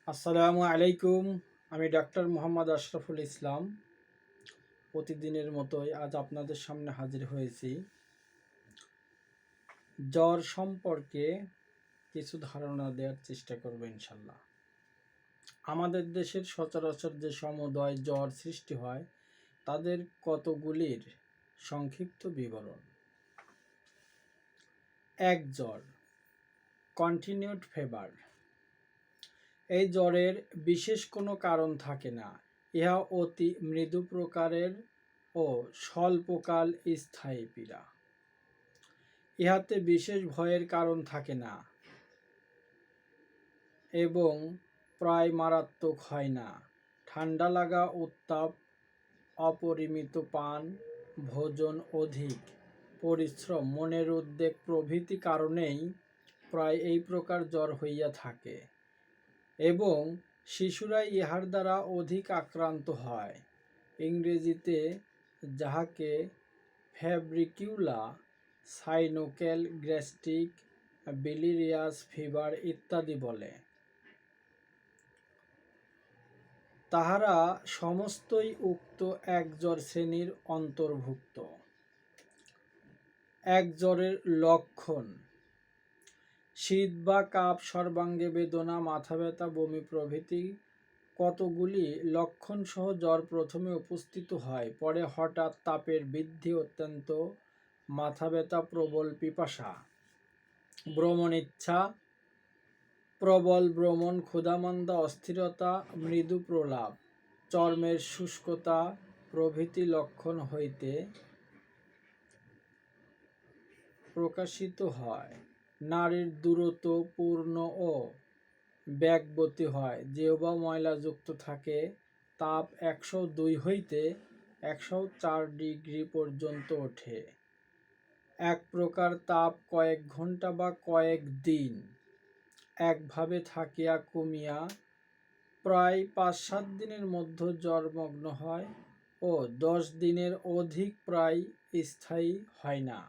আসসালামু আলাইকুম। আমি ডাক্তার মোহাম্মদ আশরাফুল ইসলাম। প্রতিদিনের মতোই আজ আপনাদের সামনে হাজির হয়েছি। জ্বর সম্পর্কে কিছু ধারণা দেওয়ার চেষ্টা করব ইনশাল্লাহ। আমাদের দেশের সচরাচর যে সমুদয় জ্বর সৃষ্টি হয় তাদের কতগুলির সংক্ষিপ্ত বিবরণ। এক, জ্বর, কন্টিনিউড ফিভার। এই জ্বরের বিশেষ কোনো কারণ থাকে না। ইহা অতি মৃদু প্রকারের ও স্বল্পকাল স্থায়ী পীড়া। ইহাতে বিশেষ ভয়ের কারণ থাকে না এবং প্রায় মারাত্মক হয় না। ঠান্ডা লাগা, উত্তাপ, অপরিমিত পান, ভোজন অধিক, পরিশ্রম, মনের উদ্বেগ প্রভৃতি কারণেই প্রায় এই প্রকার জ্বর হইয়া থাকে এবং শিশুরাই ইহার দ্বারা অধিক আক্রান্ত হয়। ইংরেজিতে যাহাকে ফ্যাব্রিকিউলা, সাইনোকেল, গ্যাস্ট্রিক, বিলিরিয়াস ফিভার ইত্যাদি বলে, তাহারা সমস্তই উক্ত এক জ্বর শ্রেণীর অন্তর্ভুক্ত। এক জ্বরের লক্ষণ: শীত বা কাঁপ, সর্বাঙ্গে বেদনা, মাথা ব্যথা, বমি প্রভৃতি কতগুলি লক্ষণ সহ জ্বর প্রথমে উপস্থিত হয়। পরে হঠাৎ তাপের বৃদ্ধি, অত্যন্ত মাথা ব্যথা, প্রবল পিপাসা, ভ্রমণ ইচ্ছা, প্রবল ভ্রমণ, ক্ষুধামন্দা, অস্থিরতা, মৃদু প্রলাপ, চর্মের শুষ্কতা প্রভৃতি লক্ষণ হইতে প্রকাশিত হয়। নাড়ীর দূরত্ব পূর্ণ ও বেগবতী হয়। জিহ্বা ময়লাযুক্ত থাকে। তাপ 102 হইতে 104 ডিগ্রি পর্যন্ত ওঠে। এক প্রকার তাপ কয়েক ঘণ্টা বা কয়েক দিন একভাবে থাকিয়া কমিয়া প্রায় 5-7 দিনের মধ্যে জ্বরমগ্ন হয় ও 10 দিনের অধিক প্রায় স্থায়ী হয় না।